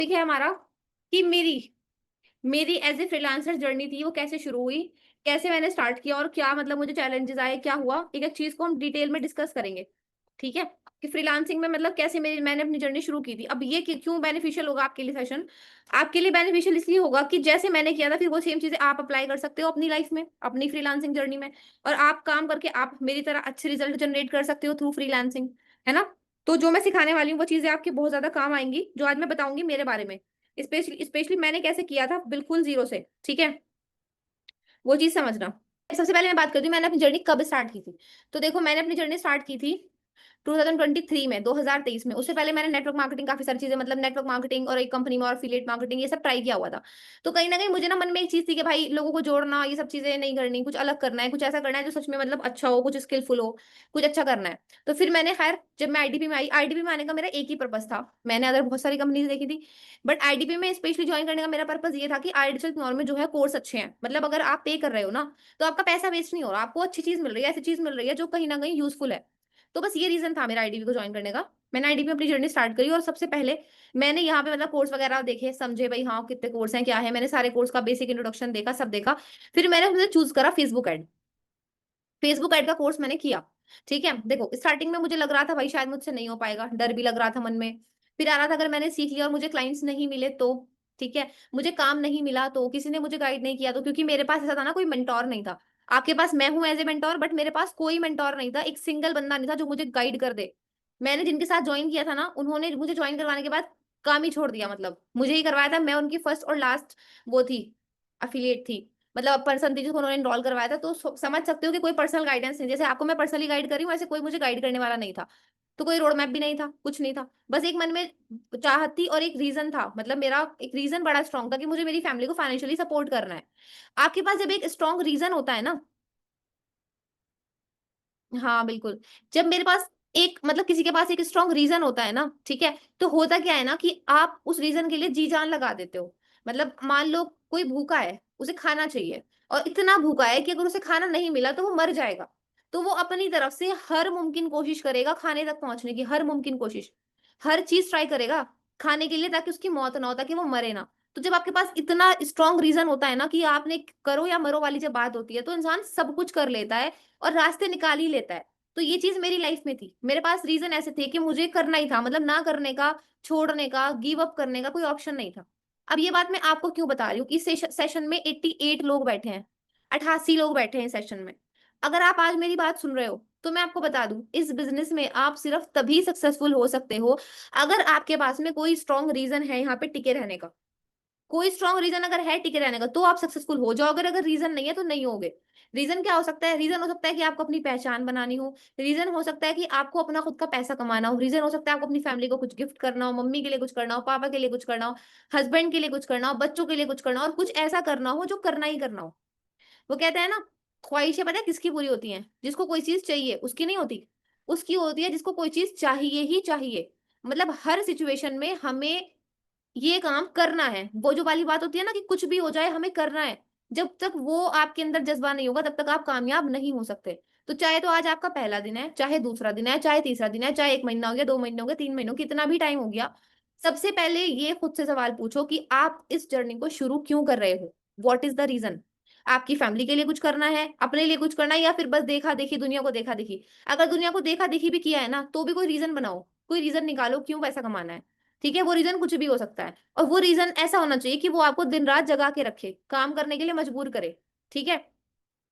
Topic है हमारा कि मेरी एज ए फ्रीलांसर जर्नी थी, वो कैसे शुरू हुई, कैसे मैंने स्टार्ट किया और क्या मतलब मुझे चैलेंजेस आए, क्या हुआ। एक एक चीज को हम डिटेल में डिस्कस करेंगे। ठीक है। कि फ्रीलांसिंग में मतलब कैसे मैंने अपनी जर्नी शुरू की थी। अब ये क्यों बेनिफिशियल होगा आपके लिए सेशन। आपके लिए बेनिफिशियल इसलिए होगा कि जैसे मैंने किया था फिर वो सेम चीजें आप अप्लाई कर सकते हो अपनी लाइफ में, अपनी फ्रीलांसिंग जर्नी में। और आप काम करके आप मेरी तरह अच्छे रिजल्ट जनरेट कर सकते हो थ्रू फ्रीलांसिंग। है ना। तो जो मैं सिखाने वाली हूँ वो चीजें आपके बहुत ज्यादा काम आएंगी, जो आज मैं बताऊंगी मेरे बारे में। स्पेशली स्पेशली मैंने कैसे किया था बिल्कुल जीरो से। ठीक है। वो चीज समझना। सबसे पहले मैं बात करती हूँ मैंने अपनी जर्नी कब स्टार्ट की थी। तो देखो मैंने अपनी जर्नी स्टार्ट की थी 2023 में, 2023 में। उससे पहले मैंने नेटवर्क मार्केटिंग काफी सारी चीजें, मतलब नेटवर्क मार्केटिंग और एक कंपनी में और एफिलिएट मार्केटिंग, ये सब ट्राई किया हुआ था। तो कहीं ना कहीं मुझे ना मन में एक चीज थी कि भाई लोगों को जोड़ना, ये सब चीजें नहीं करनी, कुछ अलग करना है, कुछ ऐसा करना है जो सच में मतलब अच्छा हो, कुछ स्किलफुल हो, कुछ अच्छा करना है। तो फिर मैंने खैर जब मैं आईडीपी में आई, आईडीपी में आने का मेरा एक ही पर्पस था। मैंने अगर बहुत सारी कंपनीज देखी थी, बट आईडीपी में स्पेशली ज्वाइन करने का मेरा पर्पस ये था कि आईडियल नॉर्म में जो है कोर्स अच्छे हैं। मतलब अगर आप पे कर रहे हो ना, तो आपका पैसा वेस्ट नहीं हो रहा, आपको अच्छी चीज मिल रही है, ऐसी चीज मिल रही है जो कहीं ना कहीं यूजफुल है। तो बस ये रीजन था मेरा आईडीपी को ज्वाइन करने का। मैंने आईडीपी में अपनी जर्नी स्टार्ट करी और सबसे पहले मैंने यहाँ पे मतलब कोर्स वगैरह देखे, समझे भाई हाँ कितने कोर्स हैं क्या है। मैंने सारे कोर्स का बेसिक इंट्रोडक्शन देखा, सब देखा। फिर मैंने उसमें चूज करा फेसबुक एड। फेसबुक एड का कोर्स मैंने किया। ठीक है। देखो स्टार्टिंग में मुझे लग रहा था भाई शायद मुझसे नहीं हो पाएगा, डर भी लग रहा था मन में। फिर आ रहा था अगर मैंने सीख लिया और मुझे क्लाइंट्स नहीं मिले तो। ठीक है। मुझे काम नहीं मिला तो, किसी ने मुझे गाइड नहीं किया तो, क्योंकि मेरे पास ऐसा था ना, कोई मेंटोर नहीं था। आपके पास मैं हूं एज ए मेंटोर, बट मेरे पास कोई मेंटोर नहीं था, एक सिंगल बंदा नहीं था जो मुझे गाइड कर दे। मैंने जिनके साथ ज्वाइन किया था ना, उन्होंने मुझे ज्वाइन करवाने के बाद काम ही छोड़ दिया। मतलब मुझे ही करवाया था, मैं उनकी फर्स्ट और लास्ट वो थी, अफिलिएट थी। मतलब पर्सन थी जिसको उन्होंने इनरोल करवाया था। तो समझ सकते हो कि कोई पर्सनल गाइडेंस नहीं, जैसे आपको मैं पर्सनली गाइड करी हूँ, वैसे कोई मुझे गाइड करने वाला नहीं था। तो कोई रोड मैप भी नहीं था, कुछ नहीं था। बस एक मन में चाहत थी और एक रीजन था। मतलब मेरा एक रीजन बड़ा स्ट्रांग था कि मुझे मेरी फैमिली को फाइनेंशियली सपोर्ट करना है। आपके पास जब एक स्ट्रांग रीजन होता है ना, हाँ बिल्कुल। जब मेरे पास एक मतलब किसी के पास एक स्ट्रांग रीजन होता है ना, ठीक है, तो होता क्या है ना कि आप उस रीजन के लिए जी जान लगा देते हो। मतलब मान लो कोई भूखा है, उसे खाना चाहिए, और इतना भूखा है कि अगर उसे खाना नहीं मिला तो वो मर जाएगा। तो वो अपनी तरफ से हर मुमकिन कोशिश करेगा खाने तक पहुंचने की, हर मुमकिन कोशिश, हर चीज ट्राई करेगा खाने के लिए, ताकि उसकी मौत ना हो, ताकि वो मरे ना। तो जब आपके पास इतना स्ट्रांग रीजन होता है ना कि आपने करो या मरो वाली जब बात होती है, तो इंसान सब कुछ कर लेता है और रास्ते निकाल ही लेता है। तो ये चीज मेरी लाइफ में थी, मेरे पास रीजन ऐसे थे कि मुझे करना ही था। मतलब ना करने का, छोड़ने का, गिव अप करने का कोई ऑप्शन नहीं था। अब ये बात मैं आपको क्यों बता रही हूँ कि इस सेशन में 88 लोग बैठे हैं, 88 लोग बैठे हैं सेशन में। अगर आप आज मेरी बात सुन रहे हो तो मैं आपको बता दूं, इस बिजनेस में आप सिर्फ तभी सक्सेसफुल हो सकते हो अगर आपके पास में कोई स्ट्रॉन्ग रीजन है यहाँ पे टिके रहने का। कोई स्ट्रॉन्ग रीजन अगर है टिके रहने का तो आप सक्सेसफुल हो जाओ, अगर अगर रीजन नहीं है तो नहीं होगे। रीजन क्या हो सकता है? रीजन हो सकता है कि आपको अपनी पहचान बनानी हो। रीजन हो सकता है कि आपको अपना खुद का पैसा कमाना हो। रीजन हो सकता है आपको अपनी फैमिली को कुछ गिफ्ट करना हो, मम्मी के लिए कुछ करना हो, पापा के लिए कुछ करना हो, हस्बैंड के लिए कुछ करना हो, बच्चों के लिए कुछ करना हो, और कुछ ऐसा करना हो जो करना ही करना हो। वो कहते हैं ना, ख्वाहिशें पता है किसकी पूरी होती हैं? जिसको कोई चीज चाहिए उसकी नहीं होती, उसकी होती है जिसको कोई चीज चाहिए ही चाहिए। मतलब हर सिचुएशन में हमें ये काम करना है, वो जो वाली बात होती है ना कि कुछ भी हो जाए हमें करना है। जब तक वो आपके अंदर जज्बा नहीं होगा तब तक आप कामयाब नहीं हो सकते। तो चाहे तो आज आपका पहला दिन है, चाहे दूसरा दिन है, चाहे तीसरा दिन है, चाहे 1 महीना हो गया, 2 महीने हो गए, 3 महीने हो, कितना भी टाइम हो गया, सबसे पहले ये खुद से सवाल पूछो कि आप इस जर्नी को शुरू क्यों कर रहे हो। What is the reason? आपकी फैमिली के लिए कुछ करना है, अपने लिए कुछ करना है, या फिर बस देखा देखी, दुनिया को देखा देखी? अगर दुनिया को देखा देखी भी किया है ना, तो भी कोई रीजन बनाओ, कोई रीजन निकालो क्यों पैसा कमाना है। ठीक है। वो रीजन कुछ भी हो सकता है, और वो रीजन ऐसा होना चाहिए कि वो आपको दिन रात जगा के रखे, काम करने के लिए मजबूर करे। ठीक है।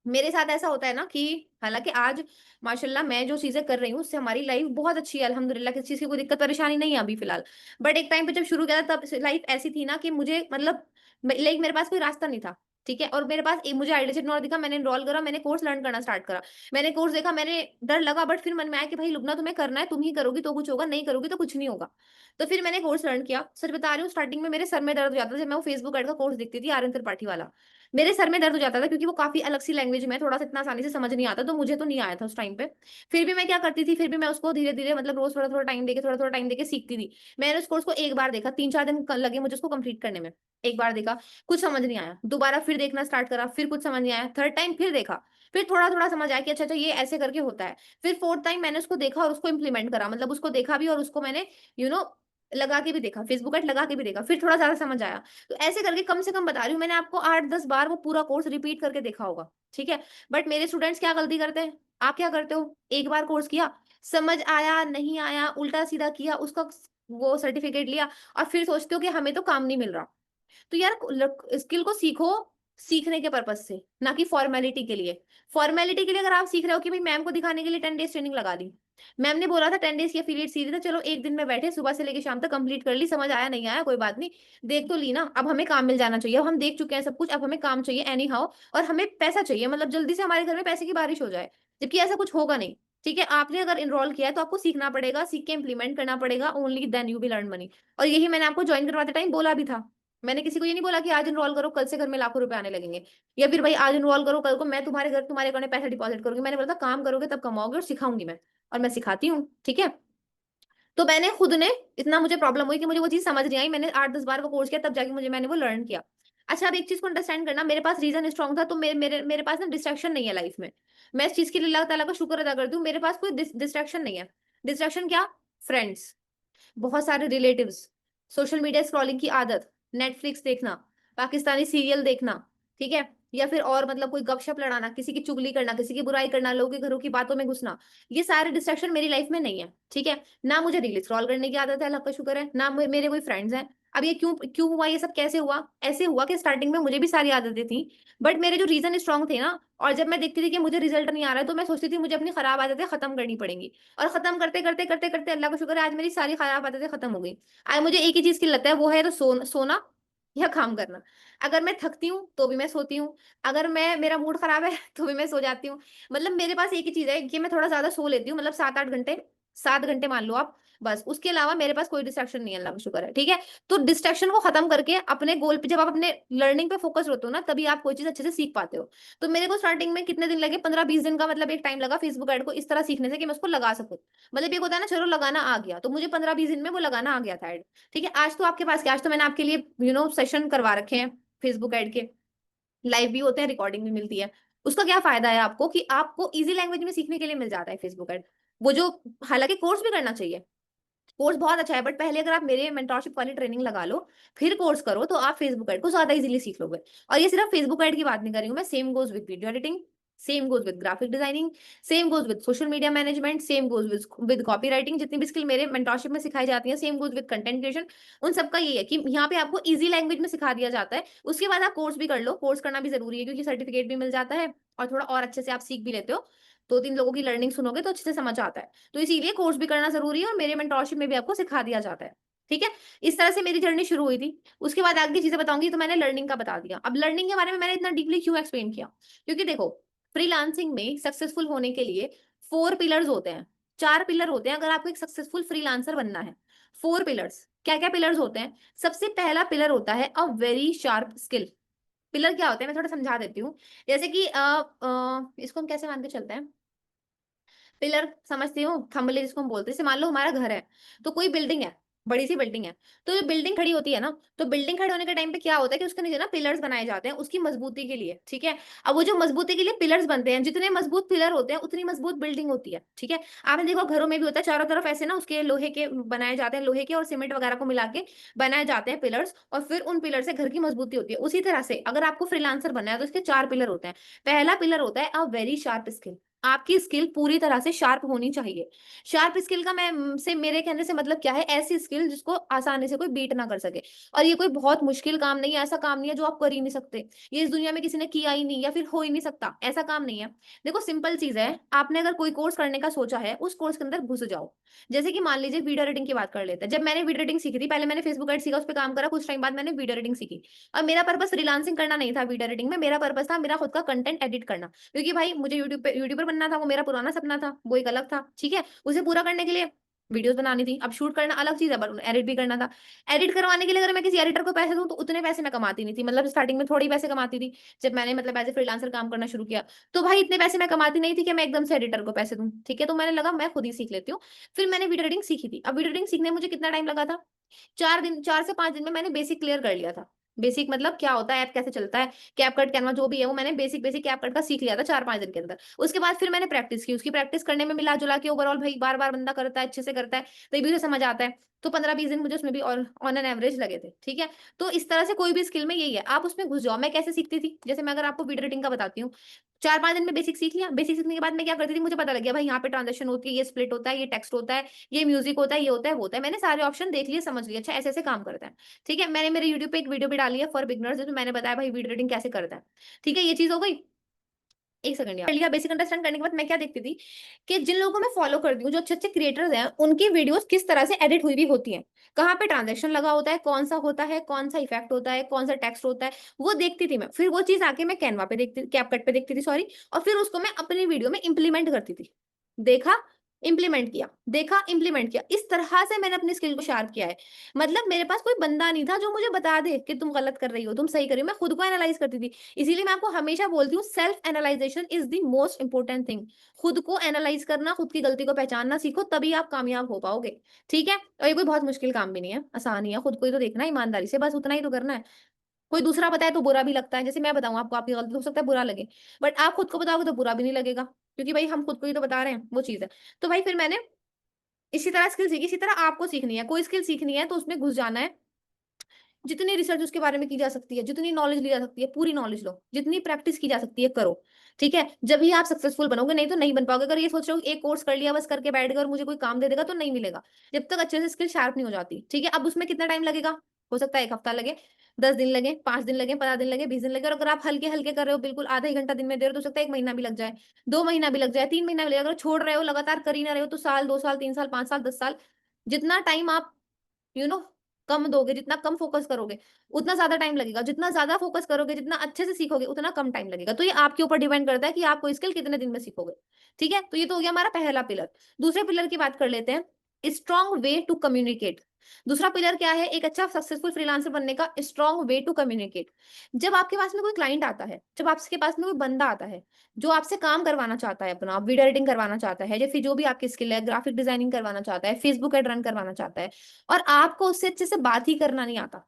मेरे साथ ऐसा होता है ना कि हालांकि आज माशाल्लाह मैं जो चीजें कर रही हूँ उससे हमारी लाइफ बहुत अच्छी है अल्हम्दुलिल्लाह, किसी चीज की कोई दिक्कत परेशानी नहीं है अभी फिलहाल। बट एक टाइम पे जब शुरू किया था तब लाइफ ऐसी थी ना कि मुझे मतलब लाइक मेरे पास कोई रास्ता नहीं था। ठीक है। और मेरे पास मुझे आइडिया सेट दिखा, मैंने एनरोल करा, मैंने कोर्स लर्न करना स्टार्ट करा। मैंने कोर्स देखा, मैंने डर लगा, बट फिर मन में आया कि भाई लुबना तुम्हें करना है, तुम ही करोगी तो कुछ होगा, नहीं करोगी तो कुछ नहीं होगा। तो फिर मैंने कोर्स लर्न किया। सच बता रही हूँ स्टार्टिंग में मेरे सर में दर्द हो जाता था जब मैं वो फेसबुक एड का कोर्स देखती थी, आर्यन त्रिपाठी वाला। मेरे सर में दर्द हो जाता था क्योंकि वो काफी अलग सी लैंग्वेज में थोड़ा सा इतना आसानी से समझ नहीं आता, तो मुझे तो नहीं आया था उस टाइम पे। फिर भी मैं क्या करती थी, फिर भी मैं उसको धीरे धीरे मतलब रोज थोड़ा थोड़ा टाइम देके, थोड़ा थोड़ा टाइम देके सीखती थी। मैंने उस कोर्स को एक बार देखा, 3-4 दिन लगे मुझे उसको कंप्लीट करने में। एक बार देखा, कुछ समझ नहीं आया, दोबारा फिर देखना स्टार्ट करा, फिर कुछ समझ नहीं आया, थर्ड टाइम फिर देखा, फिर थोड़ा थोड़ा समझ आया कि अच्छा अच्छा ये ऐसे करके होता है। फिर फोर्थ टाइम मैंने उसको देखा और उसको इम्प्लीमेंट करा, मतलब उसको देखा भी और उसको मैंने यू नो लगा के भी देखा, फेसबुक एड लगा के भी देखा, फिर थोड़ा ज़्यादा समझ आया। तो ऐसे करके कम से कम बता रही हूँ, मैंने आपको 8-10 बार वो पूरा कोर्स रिपीट करके देखा होगा, ठीक है? बट मेरे स्टूडेंट्स क्या गलती करते हैं, आप क्या करते हो? एक बार कोर्स किया, समझ आया, नहीं आया, उल्टा-सीधा किया, उसका वो सर्टिफिकेट लिया और फिर सोचते हो कि हमें तो काम नहीं मिल रहा। तो यार स्किल को सीखो सीखने के पर्पज से, ना कि फॉर्मेलिटी के लिए। फॉर्मेलिटी के लिए अगर आप सीख रहे हो कि भाई मैम को दिखाने के लिए 10 डेज ट्रेनिंग लगा दी, मैम ने बोला था 10 डेज की एफिलिएट सीरीज है, चलो एक दिन में बैठे सुबह से लेकर शाम तक कंप्लीट कर ली, समझ आया नहीं आया कोई बात नहीं, देख तो ली ना, अब हमें काम मिल जाना चाहिए, अब हम देख चुके हैं सब कुछ, अब हमें काम चाहिए एनी हाउ, और हमें पैसा चाहिए, मतलब जल्दी से हमारे घर में पैसे की बारिश हो जाए, जबकि ऐसा कुछ होगा नहीं। ठीक है, आपने अगर इनरोल किया है तो आपको सीखना पड़ेगा, सीख के इंप्लीमेंट करना पड़ेगा, only then you will earn money. और यही मैंने आपको ज्वाइन करवाते टाइम बोला भी था। मैंने किसी को ये नहीं बोला कि आज इनरोल करो कल से घर में लाखों रुपए आने लगेंगे, या फिर भाई आज इनरोल करो कल को मैं तुम्हारे घर तुम्हारे अकाउंट में पैसा डिपॉजिट करूंगी। मैंने बोला था काम करोगे तब कमाओगे और सिखाऊंगी मैं, और मैं सिखाती हूँ, ठीक है। तो मैंने खुद ने, इतना मुझे प्रॉब्लम हुई कि मुझे वो चीज समझ नहीं आई, मैंने 8-10 बार वो कोर्स किया तब जाके मैंने वो लर्न किया। अच्छा, अब एक चीज को अंडरस्टैंड करना, मेरे पास रीजन स्ट्रॉन्ग था, तो मेरे पास ना डिस्ट्रैक्शन नहीं है लाइफ में। मैं इस चीज के लिए अल्लाह ताला का शुक्र अदा करती हूँ, मेरे पास कोई डिस्ट्रैक्शन नहीं है। डिस्ट्रैक्शन क्या? फ्रेंड्स, बहुत सारे रिलेटिव्स, सोशल मीडिया स्क्रॉलिंग की आदत, नेटफ्लिक्स देखना, पाकिस्तानी सीरियल देखना, ठीक है, या फिर और मतलब कोई गपशप लड़ाना, किसी की चुगली करना, किसी की बुराई करना, लोगों के घरों की बातों में घुसना, ये सारे डिस्ट्रैक्शन मेरी लाइफ में नहीं है, ठीक है। ना मुझे रील स्क्रॉल करने की आदत है, अल्लाह का शुक्र है, ना मेरे कोई फ्रेंड्स हैं। अब ये क्यों क्यों हुआ, ये सब कैसे हुआ? ऐसे हुआ कि स्टार्टिंग में मुझे भी सारी आदतें थी, बट मेरे जो रीजन स्ट्रांग थे ना, और जब मैं देखती थी कि मुझे रिजल्ट नहीं आ रहा है, तो मैं सोचती थी मुझे अपनी खराब आदतें खत्म करनी पड़ेंगी। और खत्म करते करते करते करते अल्लाह का शुक्र है आज मेरी सारी खराब आदतें खत्म हो गई। आज मुझे एक ही चीज की लत है, वो है तो सोना या काम करना। अगर मैं थकती हूँ तो भी मैं सोती हूँ, अगर मैं मेरा मूड खराब है तो भी मैं सो जाती हूँ। मतलब मेरे पास एक ही चीज है कि मैं थोड़ा ज्यादा सो लेती हूँ, मतलब 7-8 घंटे, 7 घंटे मान लो आप, बस उसके अलावा मेरे पास कोई डिस्ट्रैक्शन नहीं है, अल्लाह का शुक्र है, ठीक है। तो डिस्ट्रैक्शन को खत्म करके अपने गोल पे, जब आप अपने लर्निंग पे फोकस होते हो ना, तभी आप कोई चीज अच्छे से सीख पाते हो। तो मेरे को स्टार्टिंग में कितने दिन लगे, 15-20 दिन का मतलब एक टाइम लगा फेसबुक ऐड को इस तरह सीखने से कि मैं उसको लगा सकूं। मतलब एक होता है ना, चलो लगाना आ गया, तो मुझे 15-20 दिन में वो लगाना आ गया था ऐड। ठीक है, आज तो आपके पास क्या, आज तो मैंने आपके लिए सेशन करवा रखे हैं फेसबुक ऐड के, लाइव भी होते हैं, रिकॉर्डिंग भी मिलती है। उसका क्या फायदा है आपको कि आपको इजी लैंग्वेज में सीखने के लिए मिल जाता है फेसबुक ऐड। वो जो, हालांकि कोर्स भी करना चाहिए, कोर्स बहुत अच्छा है, बट पहले अगर आप मेरे मेंटरशिप वाली ट्रेनिंग लगा लो, फिर कोर्स करो, तो आप फेसबुक एड को ज्यादा इजीली सीख लोगे। और ये सिर्फ फेसबुक एड की बात नहीं कर रही हूँ मैं, same goes with video editing, same goes with graphic designing, same goes with social media management, same goes with copy writing, जितनी भी स्किल मेरे मेंटरशिप में सिखाई जाती है, same goes with content creation. उन सबका ये है कि यहाँ पे आपको इजी लैंग्वेज में सिखा दिया जाता है। उसके बाद आप कोर्स भी कर लो, कोर्स करना भी जरूरी है, क्योंकि सर्टिफिकेट भी मिल जाता है और थोड़ा और अच्छे से आप सीख भी लेते हो। 2-3 लोगों की लर्निंग सुनोगे तो अच्छे से समझ आता है। तो इसीलिए कोर्स भी करना जरूरी है, और मेरे मेंटरशिप में भी आपको सिखा दिया जाता है, ठीक है। इस तरह से मेरी जर्नी शुरू हुई थी। उसके बाद आगे चीजें बताऊंगी, तो मैंने लर्निंग का बता दिया। अब लर्निंग के बारे में मैंने इतना डीपली क्यों एक्सप्लेन किया, क्योंकि देखो, फ्रीलांसिंग में सक्सेसफुल होने के लिए 4 पिलर्स होते हैं, 4 पिलर होते हैं अगर आपको एक सक्सेसफुल फ्रीलांसर बनना है। 4 पिलर्स, क्या क्या पिलर्स होते हैं? सबसे पहला पिलर होता है a very sharp skill. Pillar क्या होते हैं, मैं थोड़ा समझा देती हूँ। जैसे कि इसको हम कैसे मान के चलते हैं, पिलर समझती हूँ, थंबले जिसको हम बोलते हैं। जैसे मान लो हमारा घर है, तो कोई बिल्डिंग है, बड़ी सी बिल्डिंग है, तो जो बिल्डिंग खड़ी होती है ना, तो बिल्डिंग खड़े होने के टाइम पे क्या होता है कि उसके नीचे ना पिलर्स बनाए जाते हैं उसकी मजबूती के लिए, ठीक है। अब वो जो मजबूती के लिए पिलर्स बनते हैं, जितने मजबूत पिलर होते हैं उतनी मजबूत बिल्डिंग होती है, ठीक है। आपने देखो घरों में भी होता है, चारों तरफ ऐसे ना उसके लोहे के बनाए जाते हैं, लोहे के और सीमेंट वगैरह को मिला के बनाए जाते हैं पिलर्स, और फिर उन पिलर से घर की मजबूती होती है। उसी तरह से अगर आपको फ्रीलांसर बनना है तो इसके 4 पिलर होते हैं। पहला पिलर होता है अ वेरी शार्प स्किल। आपकी स्किल पूरी तरह से शार्प होनी चाहिए। शार्प स्किल का मेरे कहने से मतलब क्या है, ऐसी स्किल जिसको आसानी से कोई बीट ना कर सके। और ये कोई बहुत मुश्किल काम नहीं है, ऐसा काम नहीं है जो आप कर ही नहीं सकते, ये इस दुनिया में किसी ने किया ही नहीं या फिर हो ही नहीं सकता, ऐसा काम नहीं है। देखो सिंपल चीज है, आपने अगर कोई कोर्स करने का सोचा है, उस कोर्स के अंदर घुस जाओ। जैसे कि मान लीजिए वीडियो एडिटिंग की बात कर लेते हैं। जब मैंने वीडियो एडिटिंग सीखी थी, पहले मैंने फेसबुक एड सीखा, उस पर काम करा, कुछ टाइम बाद मैंने वीडियो एडिटिंग सीखी। और मेरा पर्पस फ्रीलांसिंग करना नहीं था वीडियो एडिटिंग में, मेरा पर्पस था मेरा खुद का कंटेंट एडिट करना। क्योंकि भाई मुझे यूट्यूबर बनना था, वो मेरा पुराना सपना था, वो एक अलग था, ठीक है। उसे पूरा करने के लिए वीडियोस बनानी थी। अब शूट करना अलग चीज है, बट एडिट भी करना था। एडिट करवाने के लिए अगर मैं किसी एडिटर को पैसे दूं, तो उतने पैसे मैं कमाती नहीं थी, मतलब स्टार्टिंग में थोड़ी पैसे कमाती थी, जब मैंने मतलब एज ए फ्रीलांसर काम करना शुरू किया। तो भाई इतने पैसे मैं कमाती नहीं थी कि मैं एकदम से एडिटर को पैसे दूं, ठीक है। तो मैंने लगा मैं खुद ही सीख लेती हूँ। फिर मैंने वीडियो एडिटिंग सीखी थी। अब वीडियो एडिटिंग सीखने में मुझे कितना टाइम लगा था, 4 दिन, 4 से 5 दिन में मैंने बेसिक क्लियर कर लिया था। बेसिक मतलब क्या होता है, ऐप कैसे चलता है, कैपकट, कैनवा जो भी है वो मैंने बेसिक बेसिक कैपकट का सीख लिया था 4-5 दिन के अंदर। उसके बाद फिर मैंने प्रैक्टिस की, उसकी प्रैक्टिस करने में मिला जुला के ओवरऑल भाई बार बार बंदा करता है, अच्छे से करता है, तभी उसे समझ आता है। तो 15-20 दिन मुझे उसमें भी ऑन एन एवरेज लगे थे, ठीक है। तो इस तरह से कोई भी स्किल में यही है, आप उसमें घुस जाओ। मैं कैसे सीखती थी, जैसे मैं अगर आपको वीडियो एडिटिंग का बताती हूँ, 4-5 दिन में बेसिक सीख लिया। बेसिक सीखने के बाद मैं क्या करती थी, मुझे पता लग गया भाई यहाँ पे ट्रांजेक्शन होती है, ये स्प्लिट होता है, ये टेक्स्ट होता है, ये म्यूजिक होता है, ये होता है, वो होता है। मैंने सारे ऑप्शन देख लिए, समझ लिया, अच्छा ऐसे ऐसे काम करता है, ठीक है। मैंने मेरे यूट्यूब पे एक वीडियो भी डाली है फॉर बिगनर्स, जिसमें मैंने बताया भाई वीडियो एडिटिंग कैसे करता है, ठीक है। ये चीज हो गई। एक सेकंड यार, लिया बेसिक अंडरस्टैंड करने के बाद मैं क्या देखती थी कि जिन लोगों को मैं फॉलो करती हूँ, जो अच्छे अच्छे क्रिएटर्स हैं, उनकी वीडियोस किस तरह से एडिट हुई भी होती हैं, कहाँ पे ट्रांजेक्शन लगा होता है, कौन सा होता है, कौन सा इफेक्ट होता है, कौन सा टेक्स्ट होता है, वो देखती थी मैं। फिर वो चीज आके मैं कैनवा पे देखती, कैपकट पे देखती थी, सॉरी, और फिर उसको मैं अपनी वीडियो में इंप्लीमेंट करती थी। देखा, इंप्लीमेंट किया, देखा, इंप्लीमेंट किया, इस तरह से मैंने अपनी स्किल को शार्प किया है। मतलब मेरे पास कोई बंदा नहीं था जो मुझे बता दे कि तुम गलत कर रही हो, तुम सही कर रही हो, मैं खुद को एनालाइज करती थी। इसीलिए मैं आपको हमेशा बोलती हूँ, self analysation is the most important thing. खुद को एनालाइज करना, खुद की गलती को पहचानना सीखो, तभी आप कामयाब हो पाओगे, ठीक है। और ये कोई बहुत मुश्किल काम भी नहीं है, आसान ही है। खुद को ही तो देखना है ईमानदारी से, बस उतना ही तो करना है। कोई दूसरा बताए तो बुरा भी लगता है, जैसे मैं बताऊं आपको, आपकी गलती तो हो सकता है बुरा लगे, बट आप खुद को बताओगे तो बुरा भी नहीं लगेगा, क्योंकि भाई हम खुद को ही तो बता रहे हैं, वो चीज है। तो भाई फिर मैंने इसी तरह स्किल सीखी, इसी तरह आपको सीखनी है, कोई स्किल सीखनी है तो उसमें घुस जाना है। जितनी रिसर्च उसके बारे में की जा सकती है, जितनी नॉलेज ली जा सकती है, पूरी नॉलेज लो, जितनी प्रैक्टिस की जा सकती है करो, ठीक है। जब भी आप सक्सेसफुल बनोगे, नहीं तो नहीं बन पाओगे। अगर ये सोच रहे हो एक कोर्स कर लिया बस, करके बैठ गए और मुझे कोई काम दे देगा, तो नहीं मिलेगा, जब तक अच्छे से स्किल शार्प नहीं हो जाती, ठीक है। अब उसमें कितना टाइम लगेगा, हो सकता है 1 हफ्ता लगे, 10 दिन लगे, 5 दिन लगे, 15 दिन लगे, 20 दिन लगे, और अगर आप हल्के हल्के कर रहे हो, बिल्कुल आधा ही घंटा दिन में दे रहे हो, तो हो सकता है 1 महीना भी लग जाए, 2 महीना भी लग जाए, 3 महीना भी लगे। अगर छोड़ रहे हो, लगातार कर ही ना रहे हो, तो साल, 2 साल, 3 साल, 5 साल, 10 साल, जितना टाइम आप यू नो कम दोगे, जितना कम फोकस करोगे, उतना ज्यादा टाइम लगेगा। जितना ज्यादा फोकस करोगे, जितना अच्छे से सीखोगे, उतना कम टाइम लगेगा। तो ये आपके ऊपर डिपेंड करता है कि आप कोई स्किल कितने दिन में सीखोगे, ठीक है। तो ये तो हो गया हमारा पहला पिलर। दूसरे पिलर की बात कर लेते हैं, स्ट्रॉन्ग वे टू कम्युनिकेट। दूसरा पिलर क्या है, एक अच्छा सक्सेसफुल फ्रीलांसर बनने का, स्ट्रॉन्ग वे टू कम्युनिकेट। जब आपके पास में कोई क्लाइंट आता है, जब आपके पास में कोई बंदा आता है जो आपसे काम करवाना चाहता है, अपना वीडियो एडिटिंग करवाना चाहता है, या फिर जो भी आपकी स्किल है, ग्राफिक डिजाइनिंग करवाना चाहता है, फेसबुक एड रन करवाना चाहता है, और आपको उससे अच्छे से बात ही करना नहीं आता,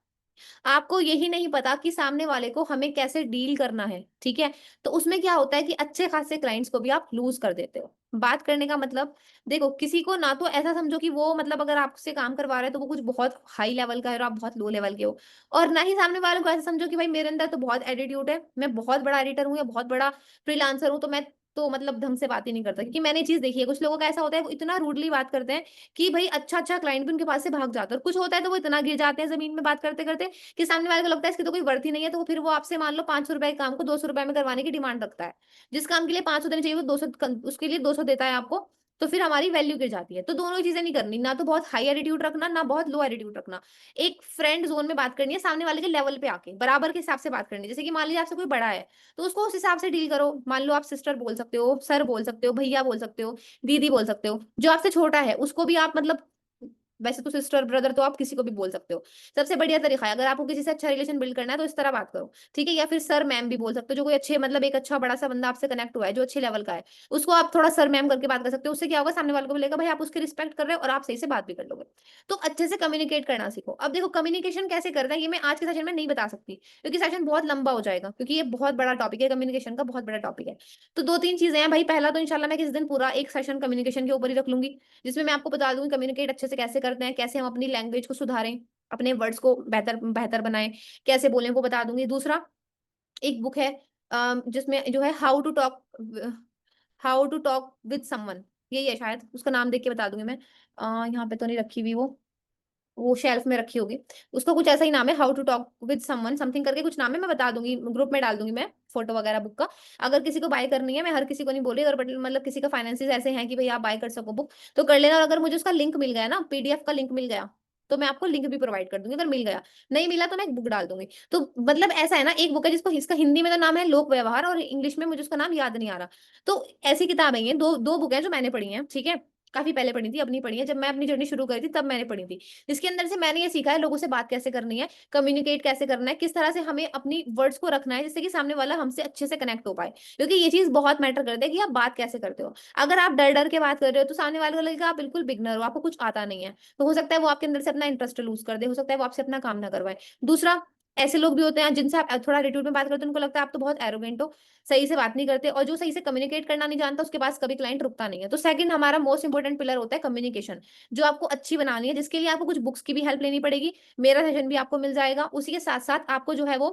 आपको यही नहीं पता कि सामने वाले को हमें कैसे डील करना है, ठीक है। तो उसमें क्या होता है कि अच्छे खासे क्लाइंट्स को भी आप लूज कर देते हो। बात करने का मतलब, देखो, किसी को ना तो ऐसा समझो कि वो मतलब अगर आपसे काम करवा रहे हैं तो वो कुछ बहुत हाई लेवल का है और आप बहुत लो लेवल के हो, और ना ही सामने वाले को ऐसा समझो कि भाई मेरे अंदर तो बहुत एटीट्यूड है, मैं बहुत बड़ा एडिटर हूँ या बहुत बड़ा फ्रीलांसर हूँ, तो मैं तो मतलब ढंग से बात ही नहीं करता। क्योंकि मैंने ये चीज देखी है, कुछ लोगों का ऐसा होता है, वो इतना रूडली बात करते हैं कि भाई अच्छा अच्छा क्लाइंट भी उनके पास से भाग जाता है, और कुछ होता है तो वो इतना गिर जाते हैं जमीन में बात करते करते कि सामने वाले को लगता है इसकी तो कोई वर्थ ही नहीं है, तो फिर वो आपसे मान लो 500 रुपए के काम को 200 रुपए में करवाने की डिमांड रखता है। जिस काम के लिए 500 देने चाहिए वो 200, उसके लिए 200 देता है आपको। तो फिर हमारी वैल्यू गिर जाती है। तो दोनों ही चीजें नहीं करनी, ना तो बहुत हाई एटीट्यूड रखना, ना बहुत लो एटीट्यूड रखना। एक फ्रेंड जोन में बात करनी है, सामने वाले के लेवल पे आके बराबर के हिसाब से बात करनी है। जैसे कि मान लीजिए आपसे कोई बड़ा है, तो उसको उस हिसाब से डील करो। मान लो आप सिस्टर बोल सकते हो, सर बोल सकते हो, भैया बोल सकते हो, दीदी बोल सकते हो। जो आपसे छोटा है उसको भी आप मतलब, वैसे तो सिस्टर ब्रदर तो आप किसी को भी बोल सकते हो। सबसे बढ़िया तरीका है, अगर आपको किसी से अच्छा रिलेशन बिल्ड करना है तो इस तरह बात करो, ठीक है। या फिर सर मैम भी बोल सकते हो, जो कोई अच्छे मतलब एक अच्छा बड़ा सा बंदा आपसे कनेक्ट हुआ है, जो अच्छे लेवल का है, उसको आप थोड़ा सर मैम करके बात कर सकते हो। उससे क्या होगा, सामने वाले को बोलेगा भाई आप उसकी रिस्पेक्ट कर रहे हो, और आप सही से बात भी कर लोगे। तो अच्छे से कम्युनिकेट करना सीखो। अब देखो, कम्युनिकेशन कैसे करना है ये मैं आज के सेशन में नहीं बता सकती, क्योंकि सेशन बहुत लंबा हो जाएगा, क्योंकि ये बहुत बड़ा टॉपिक है, कम्युनिकेशन का बहुत बड़ा टॉपिक है। तो 2-3 चीजें हैं भाई। पहला तो इंशाल्लाह मैं किसी दिन पूरा एक सेशन कम्युनिकेशन के ऊपर ही रख लूंगी, जिसमें मैं आपको बता दूंगी कम्युनिकेट अच्छे से कैसे करते हैं, कैसे हम अपनी लैंग्वेज को सुधारें, अपने वर्ड्स को बेहतर बेहतर बनाएं, कैसे बोलें वो बता दूंगी। दूसरा, एक बुक है जिसमें जो है how to talk with someone, यही है शायद, उसका नाम देख के बता दूंगी मैं। यहाँ पे तो नहीं रखी हुई वो शेल्फ में रखी होगी। उसका कुछ ऐसा ही नाम है, how to talk with someone something करके कुछ नाम है, मैं बता दूंगी, ग्रुप में डाल दूंगी मैं फोटो वगैरह बुक का। अगर किसी को बाय करनी है, मैं हर किसी को नहीं बोल रही, अगर मतलब किसी का फाइनेंसेस ऐसे हैं कि भाई आप बाय कर सको बुक, तो कर लेना। और अगर मुझे उसका लिंक मिल गया ना, पीडीएफ का लिंक मिल गया, तो मैं आपको लिंक भी प्रोवाइड कर दूंगी, अगर मिल गया। नहीं मिला तो मैं एक बुक डाल दूंगी। तो मतलब ऐसा है ना, एक बुक है जिसको, इसका हिंदी में तो नाम है लोक व्यवहार, और इंग्लिश में मुझे उसका नाम याद नहीं आ रहा। तो ऐसी किताब है ये, दो दो बुक है जो मैंने पढ़ी है, ठीक है। काफी पहले पढ़ी थी, अपनी पढ़ी है, जब मैं अपनी जर्नी शुरू करी थी तब मैंने पढ़ी थी। इसके अंदर से मैंने ये सीखा है लोगों से बात कैसे करनी है, कम्युनिकेट कैसे करना है, किस तरह से हमें अपनी वर्ड्स को रखना है जिससे कि सामने वाला हमसे अच्छे से कनेक्ट हो पाए। क्योंकि ये चीज बहुत मैटर करती है कि आप बात कैसे करते हो। अगर आप डर डर के बात कर रहे हो, तो सामने वाले को लगेगा आप बिल्कुल बिगनर हो, आपको कुछ आता नहीं है, तो हो सकता है वो आपके अंदर से अपना इंटरेस्ट लूज कर दे, हो सकता है वो आपसे अपना काम ना करवाए। दूसरा, ऐसे लोग भी होते हैं जिनसे आप थोड़ा एटीट्यूड में बात करते हो, उनको लगता है आप तो बहुत एरोगेंट हो, सही से बात नहीं करते, और जो सही से कम्युनिकेट करना नहीं जानता उसके पास कभी क्लाइंट रुकता नहीं है। तो सेकंड हमारा मोस्ट इंपोर्टेंट पिलर होता है कम्युनिकेशन, जो आपको अच्छी बनानी है, जिसके लिए आपको कुछ बुक्स की भी हेल्प लेनी पड़ेगी, मेरा सेशन भी आपको मिल जाएगा। उसी के साथ साथ आपको जो है वो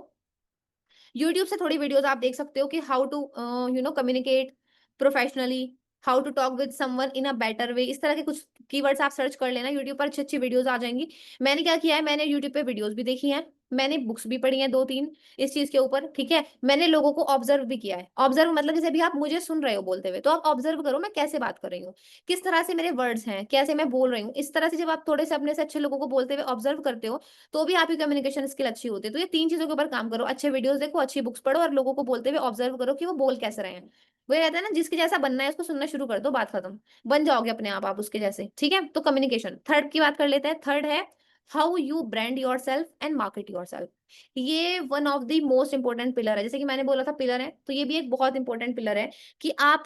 यूट्यूब से थोड़ी वीडियोस आप देख सकते हो कि how to communicate professionally, how to talk with someone in a better way, इस तरह के कुछ कीवर्ड्स आप सर्च कर लेना, यूट्यूब पर अच्छी अच्छी वीडियोस आ जाएंगी। मैंने क्या किया है, मैंने यूट्यूब पे वीडियोस भी देखी हैं, मैंने बुक्स भी पढ़ी हैं दो तीन इस चीज के ऊपर, ठीक है। मैंने लोगों को ऑब्जर्व भी किया है, ऑब्जर्व मतलब जैसे भी आप मुझे सुन रहे हो बोलते हुए, तो आप ऑब्जर्व करो मैं कैसे बात कर रही हूँ, किस तरह से मेरे वर्ड्स हैं, कैसे मैं बोल रही हूँ, इस तरह से जब आप थोड़े से अपने से अच्छे लोगों को बोलते हुए ऑब्जर्व करते हो, तो भी आपकी कम्युनिकेशन स्किल अच्छी होती है। तो ये तीन चीजों के ऊपर काम करो, अच्छे वीडियोस देखो, अच्छी बुक्स पढ़ो, और लोगों को बोलते हुए ऑब्जर्व करो कि वो बोल कैसे रहे हैं। वो ये कहता है ना, जिसके जैसा बनना है उसको सुनना शुरू कर दो, बात खत्म, बन जाओगे अपने आप उसके जैसे, ठीक है। तो कम्युनिकेशन। थर्ड की बात कर लेते हैं, थर्ड है how you brand yourself and market yourself. ये one of the most important pillar है, जैसे कि मैंने बोला था पिलर है, तो ये भी एक बहुत इंपॉर्टेंट पिलर है कि आप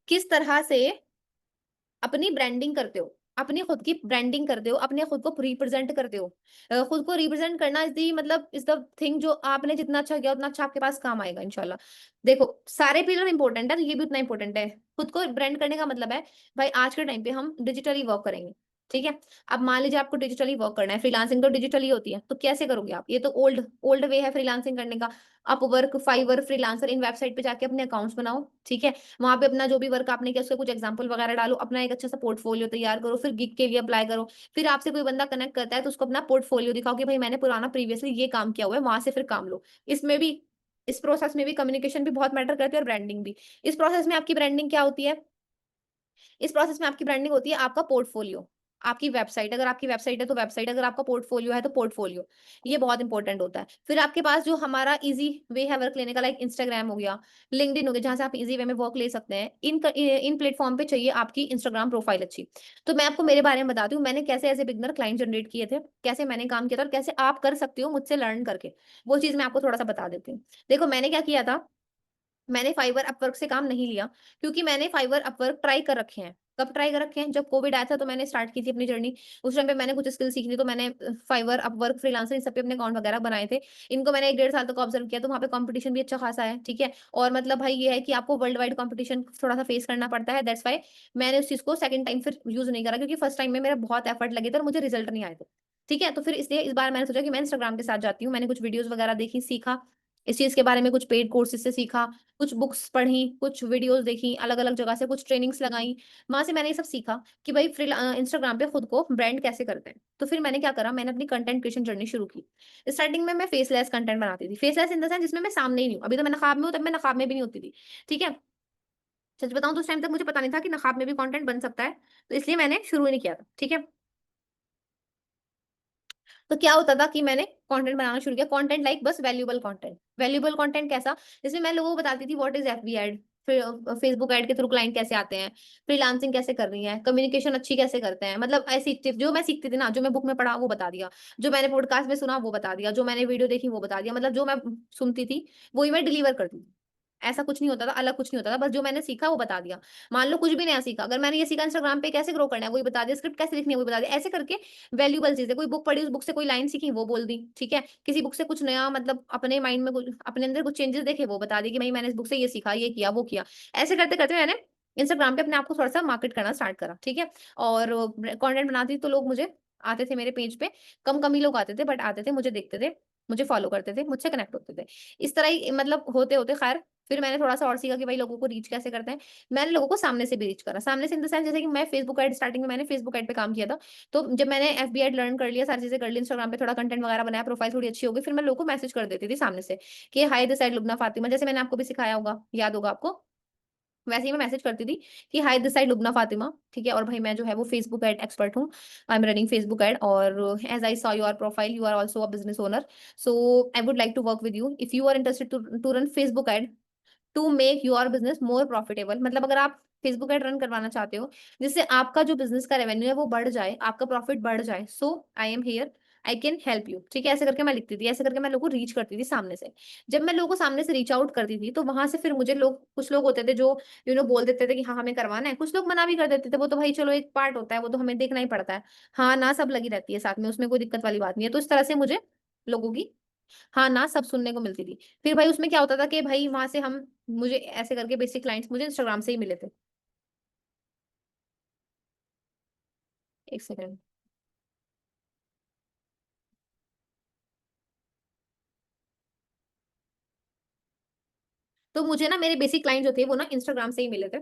किस तरह से अपनी ब्रांडिंग करते हो, अपनी खुद की ब्रांडिंग करते हो, अपने खुद को रिप्रेजेंट करते हो। खुद को रिप्रेजेंट करना इज दी मतलब इज द थिंग, जो आपने जितना अच्छा किया उतना अच्छा आपके पास काम आएगा इंशाल्लाह। देखो सारे पिलर इंपॉर्टेंट है, तो ये भी उतना इंपॉर्टेंट है। खुद को ब्रांड करने का मतलब है भाई आज के टाइम पे हम डिजिटली वर्क करेंगे, ठीक है। अब मान लीजिए आपको डिजिटली वर्क करना है, फ्रीलांसिंग तो डिजिटली होती है, तो कैसे करोगे आप, ये तो ओल्ड ओल्ड वे है फ्रीलांसिंग करने का। अपवर्क, फाइवर, फ्रीलांसर, इन वेबसाइट पे जाके अपने अकाउंट्स बनाओ, ठीक है। वहां पे अपना जो भी वर्क आपने किया उसके कुछ एग्जांपल वगैरह डालो, अपना एक अच्छा सा पोर्टफोलियो तैयार करो, फिर गिग के लिए अप्लाई करो। फिर आपसे कोई बंदा कनेक्ट करता है तो उसको अपना पोर्टफोलियो दिखाओ कि भाई मैंने पुराना प्रीवियसली ये काम किया हुआ है, वहां से फिर काम लो। इसमें भी, इस प्रोसेस में भी कम्युनिकेशन भी बहुत मैटर करती है, और ब्रांडिंग भी। इस प्रोसेस में आपकी ब्रांडिंग क्या होती है, इस प्रोसेस में आपकी ब्रांडिंग होती है आपका पोर्टफोलियो, आपकी वेबसाइट, अगर आपकी वेबसाइट है तो वेबसाइट, अगर आपका पोर्टफोलियो है तो पोर्टफोलियो। ये बहुत इंपॉर्टेंट होता है। फिर आपके पास जो हमारा इजी वे है वर्क लेने का, लाइक इंस्टाग्राम हो गया, लिंक्डइन हो गया, जहां से आप इजी वे में वर्क ले सकते हैं, इन प्लेटफॉर्म पे चाहिए आपकी इंस्टाग्राम प्रोफाइल अच्छी। तो मैं आपको मेरे बारे में बताती हूँ, मैंने कैसे as a beginner client generate किए थे, कैसे मैंने काम किया था, और कैसे आप कर सकते हो मुझसे लर्न करके, वो चीज मैं आपको थोड़ा सा बता देती हूँ। देखो मैंने क्या किया था, मैंने फाइवर अपवर्क से काम नहीं लिया, क्योंकि मैंने फाइवर अपवर्क ट्राई कर रखे हैं। कब ट्राई कर रखे हैं, जब कोविड आया था तो मैंने स्टार्ट की थी अपनी जर्नी। उस टाइम पे मैंने कुछ स्किल सीखी थी, तो मैंने फाइवर अपवर्क फ्रीलांसर इन सब पे अपने अकाउंट वगैरह बनाए थे। इनको मैंने 1 डेढ़ साल तक ऑब्जर्व किया, तो वहाँ पे कंपटीशन भी अच्छा खासा है, ठीक है। और मतलब भाई ये है कि आपको वर्ल्ड वाइड कंपटीशन थोड़ा सा फेस करना पड़ता है, दैट्स वाई मैंने उस चीज को सेकंड टाइम फिर यूज नहीं करा, क्योंकि फर्स्ट टाइम में मेरा बहुत एफर्ट लगे थे और मुझे रिजल्ट नहीं आए थे, ठीक है। तो फिर इसलिए इस बार मैंने सोचा कि मैं इंस्टाग्राम के साथ जाती हूँ, मैंने कुछ वीडियोस वगैरह देखी, सीखा इस चीज के बारे में, कुछ पेड कोर्सेज से सीखा, कुछ बुक्स पढ़ी, कुछ वीडियोस देखी अलग अलग जगह से, कुछ ट्रेनिंग्स लगाई, वहां से मैंने ये सब सीखा कि भाई फ्री इंस्टाग्राम पे खुद को ब्रांड कैसे करते हैं। तो फिर मैंने क्या करा, मैंने अपनी कंटेंट क्रिएशन जर्नी शुरू की। स्टार्टिंग में मैं फेसलेस कंटेंट बनाती थी, फेसलेस इन द सेंस जिसमें मैं सामने ही नहीं हूँ, अभी तो मैं नकाब में हूँ, तब मैं नकाब में भी नहीं होती थी, ठीक है। सच बताऊं तो उस टाइम तक मुझे पता नहीं था कि नकाब में भी कंटेंट बन सकता है, तो इसलिए मैंने शुरू ही नहीं किया था, ठीक है। तो क्या होता था कि मैंने कंटेंट बनाना शुरू किया, कंटेंट लाइक बस वैल्यूएबल कंटेंट। वैल्यूएबल कंटेंट कैसा, जिसमें मैं लोगों को बताती थी व्हाट इज एफबी एड, फिर फेसबुक एड के थ्रू क्लाइंट कैसे आते हैं, फ्रीलांसिंग कैसे कर रही है, कम्युनिकेशन अच्छी कैसे करते हैं, मतलब ऐसी टिप्स जो मैं सीखती थी ना, जो मैं बुक में पढ़ा वो बता दिया, जो मैंने पॉडकास्ट में सुना वो बता दिया, जो मैंने वीडियो देखी वो बता दिया, मतलब जो मैं सुनती थी वही मैं डिलीवर करती थी। ऐसा कुछ नहीं होता था, अलग कुछ नहीं होता था, बस जो मैंने सीखा वो बता दिया। मान लो कुछ भी नया सीखा, अगर मैंने ये सीखा इंस्टाग्राम पे कैसे ग्रो करना है वही बता दिया, स्क्रिप्ट कैसे लिखनी है वही बता दिया, ऐसे करके वैल्यूबल चीजें, कोई बुक पढ़ी उस बुक से कोई लाइन सीखी वो बोल दी, ठीक है। किसी बुक से कुछ नया मतलब अपने माइंड में कुछ अपने अंदर कुछ चेंजेस देखे वो बता दी कि भाई मैंने इस बुक से ये सीखा, ये किया, वो किया। ऐसे करते करते मैंने इंस्टाग्राम पे अपने आप को थोड़ा सा मार्केट करना स्टार्ट करा, ठीक है। और कंटेंट बनाती तो लोग मुझे आते थे मेरे पेज पे, कम कम ही लोग आते थे, बट आते थे, मुझे देखते थे, मुझे फॉलो करते थे, मुझसे कनेक्ट होते थे। इस तरह ही मतलब होते होते खैर फिर मैंने थोड़ा सा और सीखा कि भाई लोगों को रीच कैसे करते हैं। मैंने लोगों को सामने से भी रीच करा, सामने से इन द सेंस जैसे कि मैं फेसबुक एड, स्टार्टिंग में मैंने फेसबुक एड पे काम किया था। तो जब मैंने एफबी एड लर्न कर लिया, सारी चीजें कर ली, इंस्टाग्राम पे थोड़ा कंटेंट वगैरह बनाया, प्रोफाइल थोड़ी अच्छी हो गई, फिर मैं लोगों को मैसेज कर देती थी सामने से कि hi this side Lubna Fatima, जैसे मैंने आपको भी सिखाया होगा, याद होगा आपको, वैसे ही मैं मैसेज करती थी कि hi this side Lubna Fatima, ठीक है। और भाई मैं जो है वो फेसबुक एड एक्सपर्ट हूँ, I am running Facebook ad, और as I saw your profile you are also a business owner, so I would like to work with you if you are interested to run Facebook ad to make your business more profitable. मतलब अगर आप Facebook ad run करवाना चाहते हो जिससे आपका जो business का रेवेन्यू है वो बढ़ जाए, आपका प्रॉफिट बढ़ जाए, so I am here, I can help you, ठीक है। ऐसे करके मैं लिखती थी, ऐसे करके मैं लोगों को रीच करती थी सामने से। जब मैं लोगों को सामने से रीच आउट करती थी तो वहां से फिर मुझे लोग, कुछ लोग होते थे जो बोल देते थे कि हाँ हमें करवाना है, कुछ लोग मना भी कर देते थे, वो तो भाई चलो एक पार्ट होता है, वो तो हमें देखना ही पड़ता है, हाँ ना सब लगी रहती है साथ में, उसमें कोई दिक्कत वाली बात नहीं है। तो इस तरह से मुझे लोगों की हाँ ना सब सुनने को मिलती थी। फिर भाई उसमें क्या होता था कि भाई वहां से हम मुझे ऐसे करके बेसिक क्लाइंट्स मुझे इंस्टाग्राम से ही मिले थे। एक सेकंड। तो मुझे ना मेरे बेसिक क्लाइंट जो थे वो ना इंस्टाग्राम से ही मिले थे।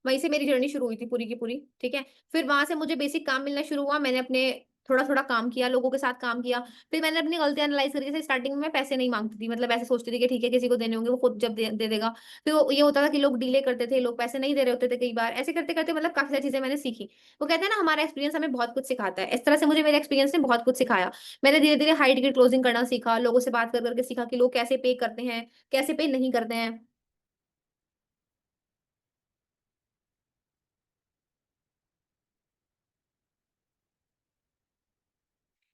वहीं से मेरी जर्नी शुरू हुई थी पूरी की पूरी। ठीक है। फिर वहां से मुझे बेसिक काम मिलना शुरू हुआ। मैंने अपने थोड़ा थोड़ा काम किया, लोगों के साथ काम किया। फिर मैंने अपनी गलतियां एनालाइज करके, जैसे स्टार्टिंग में मैं पैसे नहीं मांगती थी, मतलब ऐसे सोचती थी कि ठीक है किसी को देने होंगे वो खुद जब दे देगा। फिर वो ये होता था कि लोग डिले करते थे, लोग पैसे नहीं दे रहे होते थे कई बार। ऐसे करते करते मतलब काफी सारी चीजें मैंने सीखी। वो कहते हैं ना हमारा एक्सपीरियंस हमें बहुत कुछ सिखाता है, इस तरह से मुझे मेरे एक्सपीरियंस ने बहुत कुछ सिखाया। मैंने धीरे धीरे हाई टिकट क्लोजिंग करना सीखा, लोगों से बात कर करके सीखा कि लोग कैसे पे करते हैं, कैसे पे नहीं करते हैं।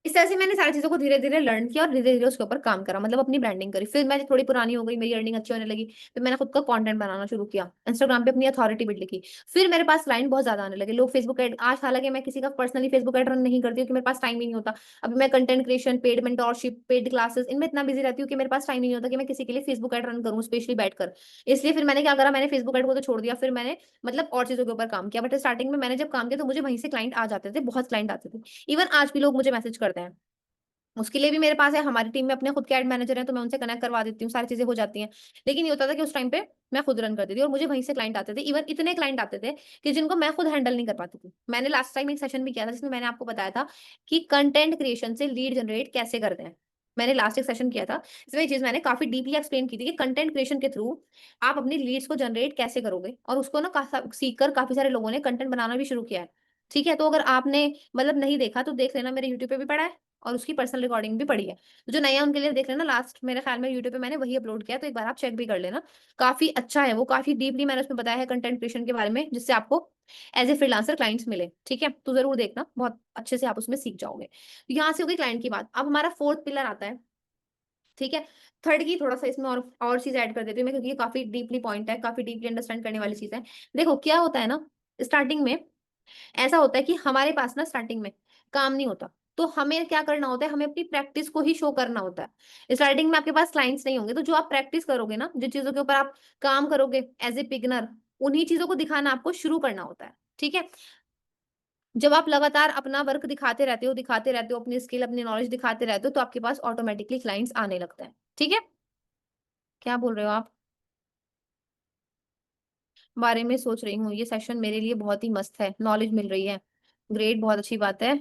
इस तरह से मैंने सारी चीजों को धीरे धीरे लर्न किया और धीरे धीरे उसके ऊपर काम करा, मतलब अपनी ब्रांडिंग करी। फिर मैं थोड़ी पुरानी हो गई, मेरी अर्निंग अच्छी होने लगी। फिर मैंने खुद का कंटेंट बनाना शुरू किया, इंस्टाग्राम पे अपनी अथॉरिटी बिल्ड की। फिर मेरे पास क्लाइंट बहुत ज्यादा आने लगे, लोग फेसबुक एड, आज हालांकि मैं किसी का पर्सनली फेसबुक एड रन नहीं करती हूँ कि मेरे पास टाइम ही नहीं होता। अभी मैं content creation, paid mentorship, paid classes, इनमें इतना बिजी रहती हूँ कि मेरे पास टाइम ही नहीं होता कि मैं किसी के लिए फेसबुक एड रन करूँ स्पेशली बैठकर। इसलिए फिर मैंने क्या करा, मैंने फेसबुक एड को तो छोड़ दिया। फिर मैंने मतलब और चीजों के ऊपर काम किया। बट स्टार्टिंग में मैंने जब काम किया तो मुझे वहीं से क्लाइंट आ जाते थे, बहुत क्लाइंट आते थे। इवन आज भी लोग मुझे मैसेज करते हैं। उसके लिए भी मेरे पास है, हमारी टीम में अपने खुद के एड मैनेजर हैं, तो मैं उनसे कनेक्ट करवा देती हूँ, सारी चीजें हो जाती हैं। लेकिन ये होता था कि उस टाइम पे मैं खुद रन करती थी और मुझे वहीं से क्लाइंट आते थे। इवन इतने क्लाइंट आते थे कि जिनको मैं खुद हैंडल नहीं कर पाती थी। मैंने लास्ट टाइम एक सेशन भी किया था जिसमें मैंने आपको बताया था कि कंटेंट क्रिएशन से लीड जनरेट कैसे करते हैं। मैंने लास्ट एक सेशन किया था, इसमें ये चीज मैंने काफी डीपली एक्सप्लेन की थी कि कंटेंट क्रिएशन के थ्रू आप अपनी लीड्स को जनरेट कैसे करोगे। और उसको ना सीख कर काफी सारे लोगों ने कंटेंट बनाना भी शुरू किया है। ठीक है, तो अगर आपने मतलब नहीं देखा तो देख लेना, मेरे यूट्यूब पे भी पड़ा है और उसकी पर्सनल रिकॉर्डिंग भी पड़ी है। तो जो नया है उनके लिए देख लेना, लास्ट मेरे ख्याल में यूट्यूब पे मैंने वही अपलोड किया, तो एक बार आप चेक भी कर लेना। काफी अच्छा है वो, काफी डीपली मैंने उसमें बताया है कंटेंट क्रिएशन के बारे में, जिससे आपको एज ए फ्रीलांसर क्लाइंट्स मिले। ठीक है, तो जरूर देखना, बहुत अच्छे से आप उसमें सीख जाओगे। तो यहाँ से हो गई क्लाइंट की बात। अब हमारा फोर्थ पिलर आता है। ठीक है। थर्ड की थोड़ा सा इसमें और चीज ऐड कर देती हूँ मैं, क्योंकि ये काफी डीपली पॉइंट है, काफी डीपली अंडरस्टैंड करने वाली चीज है। देखो क्या होता है ना, स्टार्टिंग में ऐसा होता है कि हमारे पास ना स्टार्टिंग में काम नहीं होता। तो हमें क्या करना होता है, हमें अपनी प्रैक्टिस को ही शो करना होता है। स्टार्टिंग में आपके पास क्लाइंट्स नहीं होंगे, तो जो आप प्रैक्टिस करोगे ना, जिन चीजों के ऊपर आप काम करोगे एज ए बिगनर, उन्हीं चीजों को दिखाना आपको शुरू करना होता है। ठीक है। जब आप लगातार अपना वर्क दिखाते रहते हो अपनी स्किल, अपनी नॉलेज दिखाते रहते हो, तो आपके पास ऑटोमेटिकली क्लाइंट्स आने लगते हैं। ठीक है। क्या बोल रहे हो आप? बारे में सोच रही हूँ, ये सेशन मेरे लिए बहुत ही मस्त है, नॉलेज मिल रही है। ग्रेट, बहुत अच्छी बात है।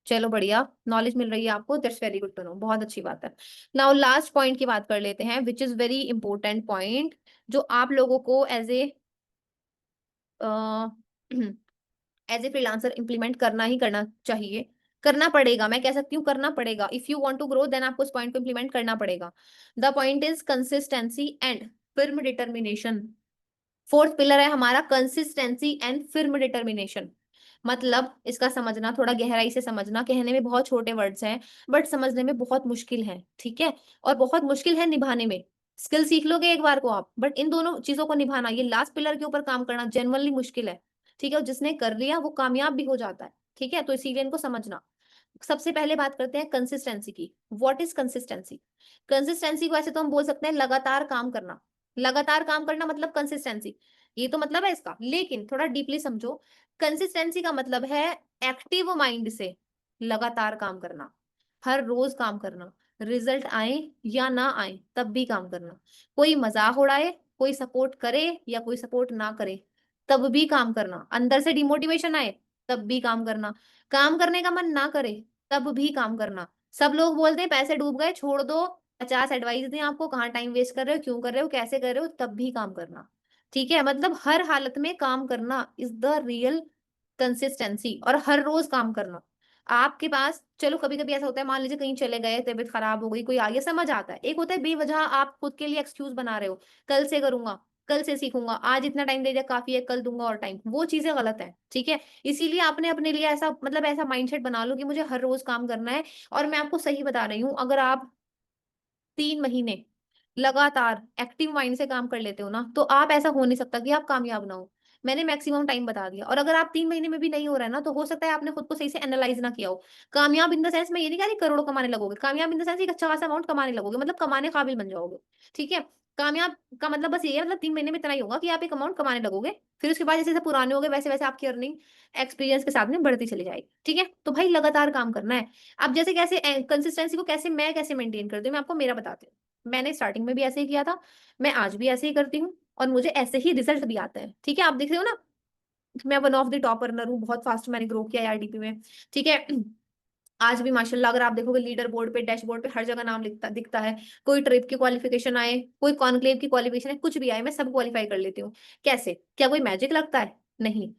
चलो बढ़िया, नॉलेज मिल रही है आपको, that's very good to know, बहुत अच्छी बात है। नाउ लास्ट पॉइंट की बात कर लेते हैं, which is very important point, जो आप लोगों को एज ए फ्रीलांसर इंप्लीमेंट करना ही करना चाहिए। करना पड़ेगा, मैं कह सकती हूँ करना पड़ेगा। If you want to grow then आपको इस पॉइंट को इंप्लीमेंट करना पड़ेगा। The point is consistency and firm determination. Fourth pillar है हमारा कंसिस्टेंसी एंड फिर्म डिटर्मिनेशन। मतलब इसका समझना, थोड़ा गहराई से समझना, कहने में बहुत छोटे वर्ड्स हैं बट समझने में बहुत मुश्किल है। ठीक है। और बहुत मुश्किल है निभाने में। स्किल सीख लोगे एक बार को आप, बट इन दोनों चीजों को निभाना, ये लास्ट पिलर के ऊपर काम करना जेन्युइनली मुश्किल है। ठीक है, और जिसने कर लिया वो कामयाब भी हो जाता है। ठीक है, तो इसीलिए इनको समझना। सबसे पहले बात करते हैं कंसिस्टेंसी की। What is consistency? कंसिस्टेंसी को ऐसे तो हम बोल सकते हैं लगातार काम करना। लगातार काम करना मतलब कंसिस्टेंसी, ये तो मतलब है इसका। लेकिन थोड़ा डीपली समझो, कंसिस्टेंसी का मतलब है एक्टिव माइंड से लगातार काम करना, हर रोज काम करना, रिजल्ट आए या ना आए तब भी काम करना। कोई मजाक उड़ाए, कोई सपोर्ट करे या कोई सपोर्ट ना करे, तब भी काम करना। अंदर से डिमोटिवेशन आए तब भी काम करना। काम करने का मन ना करे तब भी काम करना। सब लोग बोलते हैं पैसे डूब गए छोड़ दो, 50 एडवाइस दें आपको, कहाँ टाइम वेस्ट कर रहे हो, क्यों कर रहे हो, कैसे कर रहे हो, तब भी काम करना। ठीक है, मतलब हर हालत में काम करना इज द रियल कंसिस्टेंसी, और हर रोज काम करना। आपके पास चलो कभी कभी ऐसा होता है, मान लीजिए कहीं चले गए, तबीयत खराब हो गई, कोई आ गया, समझ आता है। एक होता है बेवजह आप खुद के लिए एक्सक्यूज बना रहे हो, कल से करूंगा, कल से सीखूंगा, आज इतना टाइम दे दिया काफी है, कल दूंगा और टाइम, वो चीजें गलत है। ठीक है। इसीलिए आपने अपने लिए ऐसा मतलब ऐसा माइंडसेट बना लो कि मुझे हर रोज काम करना है। और मैं आपको सही बता रही हूँ, अगर आप 3 महीने लगातार एक्टिव माइंड से काम कर लेते हो ना, तो आप ऐसा हो नहीं सकता कि आप कामयाब ना हो। मैंने मैक्सिमम टाइम बता दिया। और अगर आप 3 महीने में भी नहीं हो रहा है ना, तो हो सकता है आपने खुद को सही से एनालाइज ना किया हो। कामयाब इन द सेंस मैं ये नहीं कह रही करोड़ों कमाने लगोगे, कामयाब इन द सेंस एक अच्छा खासा अमाउंट कमाने लगोगे, मतलब कमाने काबिल बन जाओगे। ठीक है? कामयाब का मतलब बस ये है, मतलब 3 महीने में इतना ही होगा कि आप एक अमाउंट कमाने लगोगे। फिर उसके बाद जैसे-जैसे पुराने होगे वैसे-वैसे आपकी अर्निंग एक्सपीरियंस के साथ में बढ़ती चली जाएगी। ठीक है? तो भाई लगातार काम करना है। अब जैसे कैसे कंसिस्टेंसी को कैसे मेंटेन करती हूँ, मैं आपको मेरा बताती हूँ। मैंने स्टार्टिंग में भी ऐसे ही किया था, मैं आज भी ऐसे ही करती हूँ और मुझे ऐसे ही रिजल्ट भी आते हैं। ठीक है? आप देख रहे हो ना, मैं one of the top earner हूँ, बहुत फास्ट मैंने ग्रो किया है आईडीपी में। ठीक है? आज भी माशाल्लाह अगर आप देखोगे लीडर बोर्ड पे, डैशबोर्ड पे हर जगह नाम लिखता दिखता है। कोई ट्रिप की क्वालिफिकेशन आए, कोई कॉन्क्लेव की क्वालिफिकेशन है, कुछ भी आए, मैं सब क्वालिफाई कर लेती हूँ। कैसे? क्या कोई मैजिक लगता है? नहीं।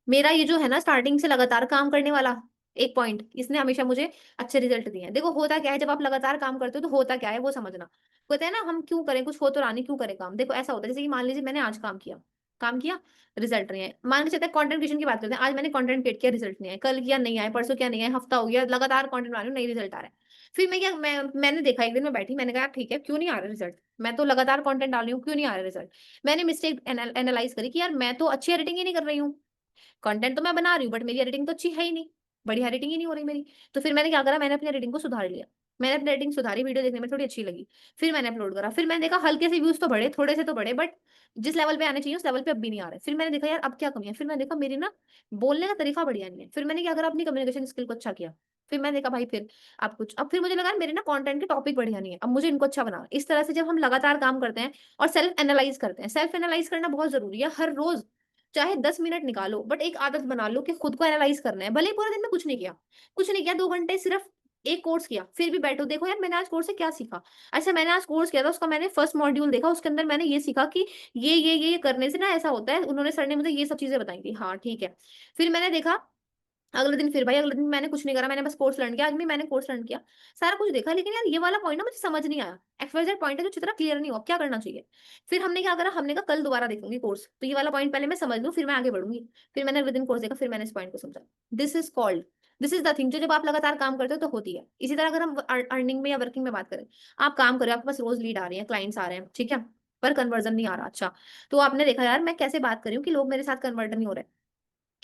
मेरा ये जो है ना स्टार्टिंग से लगातार काम करने वाला एक पॉइंट, इसने हमेशा मुझे अच्छे रिजल्ट दिए हैं। देखो होता क्या है, जब आप लगातार काम करते हो तो होता क्या है वो समझना। कहते हैं ना हम क्यों करें, कुछ हो तो रहा नहीं, क्यों करें काम। देखो ऐसा होता है जैसे कि मान लीजिए मैंने आज काम किया, रिजल्ट नहीं है। मान के चलते हैं कंटेंट क्रिएशन की बात करते हैं, आज मैंने कंटेंट क्रिएट किया, रिजल्ट नहीं आया, कल किया नहीं आया, परसों किया नहीं आया, हफ्ता हो गया लगातार कंटेंट बना रही हूँ, नहीं रिजल्ट आ रहा है। फिर मैंने देखा, एक दिन मैं बैठी, मैंने कहा ठीक है क्यों नहीं आ रहा रिजल्ट, मैं तो लगातार कंटेंट डाल रही हूँ, क्यों नहीं आ रहा रिजल्ट। मैंने मिस्टेक एनालाइज करी कि यार मैं तो अच्छी एडिटिंग ही नहीं कर रही हूँ, कंटेंट तो मैं बना रही हूँ बट मेरी एडिटिंग तो अच्छी है ही नहीं, बढ़िया एडिटिंग ही नहीं हो रही मेरी। तो फिर मैंने क्या करा, मैंने अपनी एडिटिंग को सुधार लिया। मैंने अपनी एडिटिंग सुधारी, वीडियो देखने में थोड़ी अच्छी लगी, फिर मैंने अपलोड करा। फिर मैंने देखा हल्के से व्यूज तो बढ़े, थोड़े से तो बढ़े, बट जिस लेवल पे आने चाहिए उस लेवल पे अब भी नहीं आ रहे। फिर मैंने देखा यार अब क्या कमी है, फिर मैंने देखा मेरी ना बोलने का तरीका बढ़िया नहीं है। फिर मैंने क्या करा, अपनी कम्युनिकेशन स्किल को अच्छा किया। फिर मैंने देखा भाई फिर अब कुछ, अब फिर मुझे लगा मेरे ना कंटेंट के टॉपिक बढ़िया नहीं है, अब मुझे इनको अच्छा बना। इस तरह से जब हम लगातार काम करते हैं और सेल्फ एनालाइज करते हैं, सेल्फ एनालाइज करना बहुत जरूरी है। हर रोज चाहे 10 मिनट निकालो, बट एक आदत बना लो कि खुद को एनालाइज करना है। भले ही पूरे दिन में कुछ नहीं किया, 2 घंटे सिर्फ एक कोर्स किया, फिर भी बैठो देखो यार मैंने आज कोर्स से क्या सीखा। अच्छा मैंने आज कोर्स किया था, उसका मैंने फर्स्ट मॉड्यूल देखा, उसके अंदर मैंने ये सीखा कि ये करने से ना ऐसा होता है, उन्होंने सर ने मुझे ये सब चीजें बताई थी, हाँ ठीक है। फिर मैंने देखा अगले दिन, फिर भाई अगले दिन मैंने कुछ नहीं करा, मैंने बस कोर्स लर्न किया। आज भी मैंने कोर्स लर्न किया, सारा कुछ देखा, लेकिन यार ये वाला पॉइंट ना मुझे समझ नहीं आया। एक्सवाइजेड पॉइंट है जो चित्रा क्लियर नहीं हुआ, क्या करना चाहिए। फिर हमने क्या करा, हमने कहा कल दोबारा देखूंगी कोर्स, तो ये वाला पॉइंट पहले मैं समझ लूं फिर मैं आगे बढ़ूंगी। फिर मैंने विद इन कोर्स देखा, फिर मैंने इस पॉइंट को समझा। This is called, this is the thing, जो जब आप लगातार काम करते हो तो होती है। इसी तरह अगर हम अर्निंग में या वर्किंग में बात करें, आप काम कर रहे हो, आपके पास रोज लीड आ रही है, क्लाइंट्स आ रहे हैं, ठीक है, पर कन्वर्जन नहीं आ रहा। अच्छा, तो आपने देखा यार मैं कैसे बात कर रही हूँ कि लोग मेरे साथ कन्वर्ट नहीं हो रहे,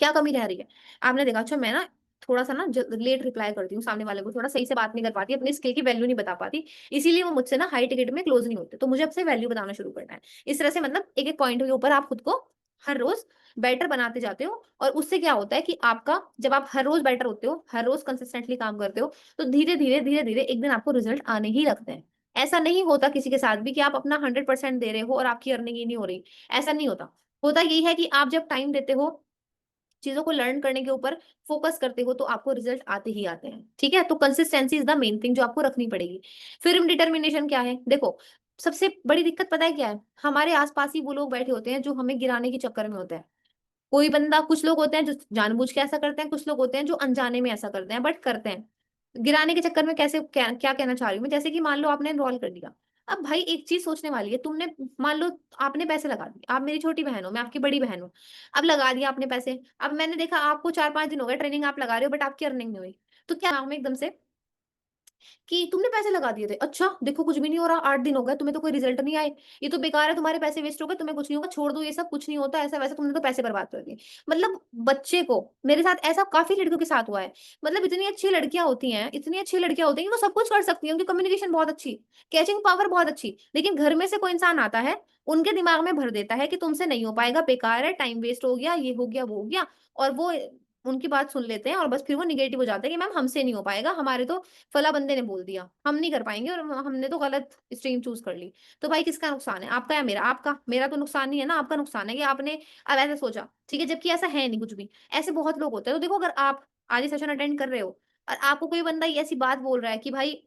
क्या कमी रह रही है। आपने देखा अच्छा मैं ना थोड़ा सा ना लेट रिप्लाई करती हूँ, सामने वाले को थोड़ा सही से बात नहीं कर पाती, अपनी स्किल की वैल्यू नहीं बता पाती, इसीलिए वो मुझसे ना हाई टिकट में क्लोज नहीं होते। तो मुझे अब से वैल्यू बताना शुरू करना है। इस तरह से मतलब एक एक पॉइंट के ऊपर आप खुद को हर रोज बेटर बनाते जाते हो। और उससे क्या होता है कि आपका जब आप हर रोज बेटर होते हो, हर रोज कंसिस्टेंटली काम करते हो, तो धीरे धीरे एक दिन आपको रिजल्ट आने ही लगते हैं। ऐसा नहीं होता किसी के साथ भी कि आप अपना 100% दे रहे हो और आपकी अर्निंग ही नहीं हो रही, ऐसा नहीं होता। होता यही है कि आप जब टाइम देते हो, चीजों को लर्न करने के ऊपर फोकस करते हो, तो आपको रिजल्ट आते ही आते हैं। ठीक है? तो consistency is the main thing जो आपको रखनी पड़ेगी। फिर डिटर्मिनेशन क्या है, देखो सबसे बड़ी दिक्कत पता है क्या है, हमारे आसपास ही वो लोग बैठे होते हैं जो हमें गिराने के चक्कर में होते हैं। कोई बंदा, कुछ लोग होते हैं जो जानबूझ के ऐसा करते हैं, कुछ लोग होते हैं जो अनजाने में ऐसा करते हैं, बट करते हैं गिराने के चक्कर में। कैसे, क्या कहना चाह रही हूँ मैं, जैसे कि मान लो आपने एनरोल कर दिया। अब भाई एक चीज सोचने वाली है, तुमने मान लो आपने पैसे लगा दिए, आप मेरी छोटी बहन हो, मैं आपकी बड़ी बहन हूँ। अब लगा दिया आपने पैसे, अब मैंने देखा आपको 4-5 दिन हो गए ट्रेनिंग आप लगा रहे हो, बट आपकी अर्निंग नहीं हुई। तो क्या नाम है एकदम से कि तुमने पैसे लगा दिए थे, अच्छा देखो कुछ भी नहीं हो रहा, 8 दिन हो गए तुम्हें तो कोई रिजल्ट नहीं आए, ये तो बेकार है, तुम्हारे पैसे वेस्ट हो गए, तुम्हें कुछ नहीं होगा, छोड़ दो ये सब, कुछ नहीं होता, ऐसा वैसा, तुमने तो पैसे बर्बाद कर दिए। मतलब बच्चे को, मेरे साथ ऐसा काफी लड़कियों के साथ हुआ है। मतलब इतनी अच्छी लड़कियां होती हैं, इतनी अच्छी लड़कियां होती हैं कि वो सब कुछ कर सकती हैं, उनकी कम्युनिकेशन बहुत अच्छी, कैचिंग पावर बहुत अच्छी, लेकिन घर में से कोई इंसान आता है, उनके दिमाग में भर देता है कि तुमसे नहीं हो पाएगा, बेकार है, टाइम वेस्ट हो गया, ये हो गया वो हो गया। और वो उनकी बात सुन लेते हैं और बस फिर वो निगेटिव हो जाते हैं कि मैम हमसे नहीं हो पाएगा, हमारे तो फला बंदे ने बोल दिया हम नहीं कर पाएंगे और हमने तो गलत स्ट्रीम चूज कर ली। तो भाई किसका नुकसान है, आपका या मेरा? आपका। मेरा तो नुकसान नहीं है ना, आपका नुकसान है कि आपने अब ऐसे सोचा। ठीक है? जबकि ऐसा है नहीं कुछ भी, ऐसे बहुत लोग होते हैं। तो देखो अगर आप आज सेशन अटेंड कर रहे हो और आपको कोई बंदा ये ऐसी बात बोल रहा है कि भाई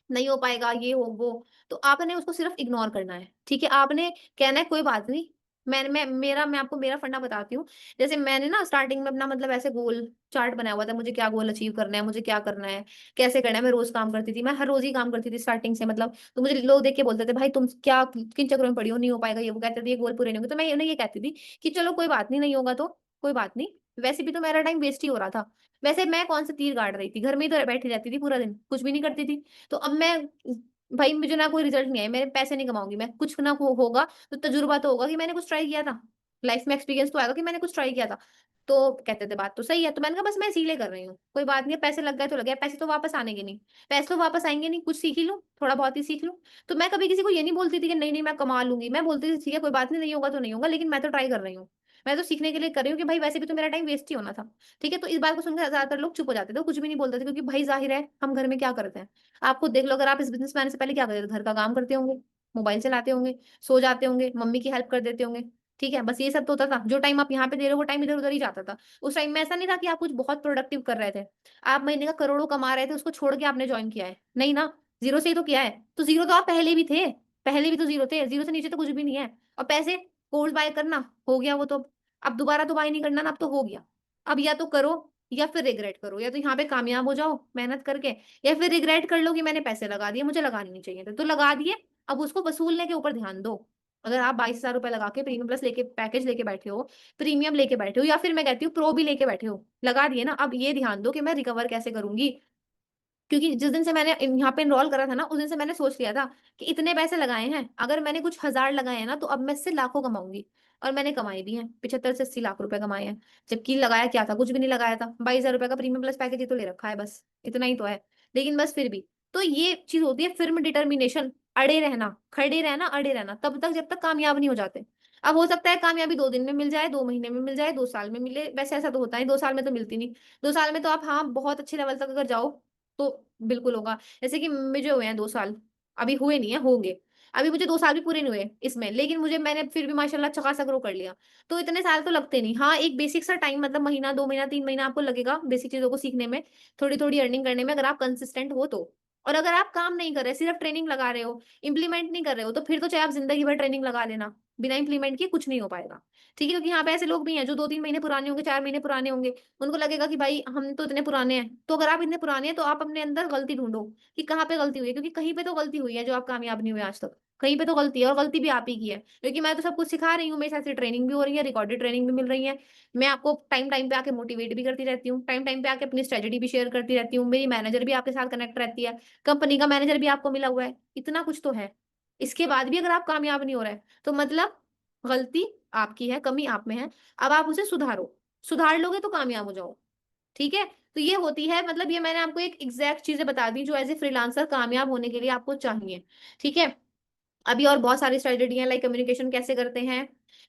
नहीं हो पाएगा, ये हो वो, तो आपने उसको सिर्फ इग्नोर करना है। ठीक है? आपने कहना है कोई बात नहीं। मैं आपको मेरा फंडा बताती हूँ। जैसे मैंने ना स्टार्टिंग में अपना मतलब ऐसे गोल चार्ट बनाया हुआ था, मुझे क्या गोल अचीव करना है, मुझे क्या करना है, कैसे करना है। मैं रोज काम करती थी, मैं हर रोज ही काम करती थी स्टार्टिंग से, मतलब तो मुझे लोग देख के बोलते थे भाई तुम क्या किन चक्करों में पड़ी हो, नहीं हो पाएगा, ये वो कहते थे, ये गोल पूरे नहीं होंगे। तो मैं उन्हें ये कहती थी कि चलो कोई बात नहीं, नहीं होगा तो कोई बात नहीं, वैसे भी तो मेरा टाइम वेस्ट ही हो रहा था। वैसे मैं कौन सा तीर गाड़ रही थी, घर में ही तो बैठी रहती थी पूरा दिन, कुछ भी नहीं करती थी। तो अब मैं, भाई मुझे ना कोई रिजल्ट नहीं आया, मेरे पैसे नहीं कमाऊंगी मैं, कुछ ना होगा तो तजुर्बा तो होगा कि मैंने कुछ ट्राई किया था। लाइफ में एक्सपीरियंस तो आएगा कि मैंने कुछ ट्राई किया था। तो कहते थे बात तो सही है, तो मैंने कहा बस मैं इसीलिए कर रही हूँ, कोई बात नहीं है, पैसे लग गए तो लग गए, पैसे तो वापस आने के नहीं, पैसे तो वापस आएंगे नहीं, कुछ सीख ही लूँ, थोड़ा बहुत ही सीख लूँ। तो मैं कभी किसी को ये नहीं बोलती थी कि नहीं नहीं मैं कमा लूंगी, मैं बोलती थी ठीक है कोई बात नहीं, नहीं होगा तो नहीं होगा, लेकिन मैं तो ट्राई कर रही हूँ, मैं तो सीखने के लिए कर रही हूँ कि भाई वैसे भी तो मेरा टाइम वेस्ट ही होना था। ठीक है, तो इस बात को सुनकर ज्यादातर लोग चुप हो जाते थे, कुछ भी नहीं बोलते थे, क्योंकि भाई जाहिर है हम घर में क्या करते हैं, आप खुद देख लो, अगर आप इस बिजनेस में आने से पहले क्या करते थे, घर का काम करते होंगे, मोबाइल चलाते होंगे, सो जाते होंगे, मम्मी की हेल्प कर देते होंगे। ठीक है, बस ये सब तो होता था, जो टाइम आप यहाँ पे दे रहे हो वो टाइम इधर उधर ही जाता था। उस टाइम में ऐसा नहीं था कि आप कुछ बहुत प्रोडक्टिव कर रहे थे, आप महीने का करोड़ों कमा रहे थे, उसको छोड़ के आपने ज्वाइन किया है, नहीं ना, जीरो से ही तो किया है। तो जीरो तो आप पहले भी थे, पहले भी तो जीरो थे, जीरो से नीचे तो कुछ भी नहीं है। और पैसे, कोर्स बाय करना हो गया वो तो, अब दोबारा तो बाय नहीं करना ना, अब तो हो गया। अब या तो करो या फिर रिग्रेट करो, या तो यहाँ पे कामयाब हो जाओ मेहनत करके, या फिर रिग्रेट कर लो कि मैंने पैसे लगा दिए, मुझे लगाने नहीं चाहिए थे, तो लगा दिए, अब उसको वसूलने के ऊपर ध्यान दो। अगर आप 22,000 रुपए लगा के प्रीमियम प्लस लेके पैकेज लेके बैठे हो, प्रीमियम लेके बैठे हो, या फिर मैं कहती हूँ प्रो भी लेके बैठे हो, लगा दिए ना, अब ये ध्यान दो कि मैं रिकवर कैसे करूंगी। क्योंकि जिस दिन से मैंने यहाँ पे इनरोल करा था ना, उस दिन से मैंने सोच लिया था कि इतने पैसे लगाए हैं, अगर मैंने कुछ हजार लगाए हैं ना, तो अब मैं इससे लाखों कमाऊंगी। और मैंने कमाए भी हैं, 75 से 80 लाख रुपए कमाए हैं। जबकि लगाया क्या था, कुछ भी नहीं लगाया था, 22,000 रुपए का प्रीमियम प्लस पैकेज ही तो ले रखा है, बस इतना ही तो है। लेकिन बस फिर भी, तो ये चीज होती है फिर डिटर्मिनेशन, अड़े रहना, खड़े रहना, अड़े रहना, तब तक जब तक कामयाब नहीं हो जाते। अब हो सकता है कामयाबी 2 दिन में मिल जाए, 2 महीने में मिल जाए, 2 साल में मिले, वैसे ऐसा तो होता है 2 साल में तो मिलती नहीं। 2 साल में तो आप हाँ बहुत अच्छे लेवल तक अगर जाओ तो बिल्कुल होगा। जैसे कि मुझे हुए हैं 2 साल, अभी हुए नहीं है, होंगे। अभी मुझे 2 साल भी पूरे नहीं हुए इसमें, लेकिन मुझे मैंने फिर भी माशाल्लाह अच्छा खासा ग्रो कर लिया। तो इतने साल तो लगते नहीं, हाँ एक बेसिक सा टाइम, मतलब महीना 2 महीना 3 महीना आपको लगेगा बेसिक चीजों को सीखने में, थोड़ी थोड़ी अर्निंग करने में, अगर आप कंसिस्टेंट हो तो। और अगर आप काम नहीं कर रहे, सिर्फ ट्रेनिंग लगा रहे हो, इंप्लीमेंट नहीं कर रहे हो, तो फिर तो चाहे आप जिंदगी भर ट्रेनिंग लगा लेना, बिना इंप्लीमेंट किए कुछ नहीं हो पाएगा। ठीक है, क्योंकि यहाँ पे ऐसे लोग भी हैं जो 2-3 महीने पुराने होंगे, 4 महीने पुराने होंगे, उनको लगेगा कि भाई हम तो इतने पुराने हैं। तो अगर आप इतने पुराने हैं तो आप अपने अंदर गलती ढूंढो कि कहाँ पे गलती हुई है, क्योंकि कहीं पे तो गलती हुई है जो आप कामयाब नहीं हुए आज तक, कहीं पे तो गलती है, और गलती भी आप ही की है, क्योंकि मैं तो सब कुछ सिखा रही हूँ, मेरे साथ से ट्रेनिंग भी हो रही है, रिकॉर्डेड ट्रेनिंग भी मिल रही है, मैं आपको टाइम टाइम पे आके मोटिवेट भी करती रहती हूँ, टाइम टाइम पे आके अपनी स्ट्रेटेजी भी शेयर करती रहती हूँ, मेरी मैनेजर भी आपके साथ कनेक्ट रहती है, कंपनी का मैनेजर भी आपको मिला हुआ है, इतना कुछ तो है। इसके बाद भी अगर आप कामयाब नहीं हो रहे, तो मतलब गलती आपकी है, कमी आप में है, अब आप उसे सुधारो, सुधार लोगे तो कामयाब हो जाओ। ठीक है, तो ये होती है, मतलब ये मैंने आपको एक एग्जैक्ट चीजें बता दी जो एज ए फ्रीलांसर कामयाब होने के लिए आपको चाहिए। ठीक है, अभी और बहुत सारी स्ट्रेटेजी है, लाइक कम्युनिकेशन कैसे करते हैं,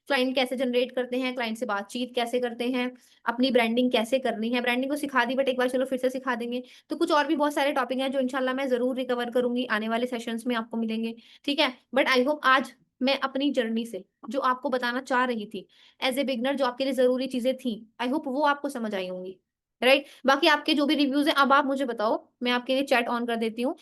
क्लाइंट कैसे जनरेट करते हैं, क्लाइंट से बातचीत कैसे करते हैं, अपनी ब्रांडिंग कैसे करनी है, ब्रांडिंग को सिखा दी बट एक बार चलो फिर से सिखा देंगे। तो कुछ और भी बहुत सारे टॉपिक हैं जो इंशाल्लाह मैं जरूर रिकवर करूंगी, आने वाले सेशंस में आपको मिलेंगे। ठीक है, बट आई होप आज मैं अपनी जर्नी से जो आपको बताना चाह रही थी एज ए बिगनर, जो आपके लिए जरूरी चीजें थी, आई होप वो आपको समझ आई होंगी। राइट, बाकी आपके जो भी रिव्यूज हैं अब आप मुझे बताओ, मैं आपके लिए चैट ऑन कर देती हूँ।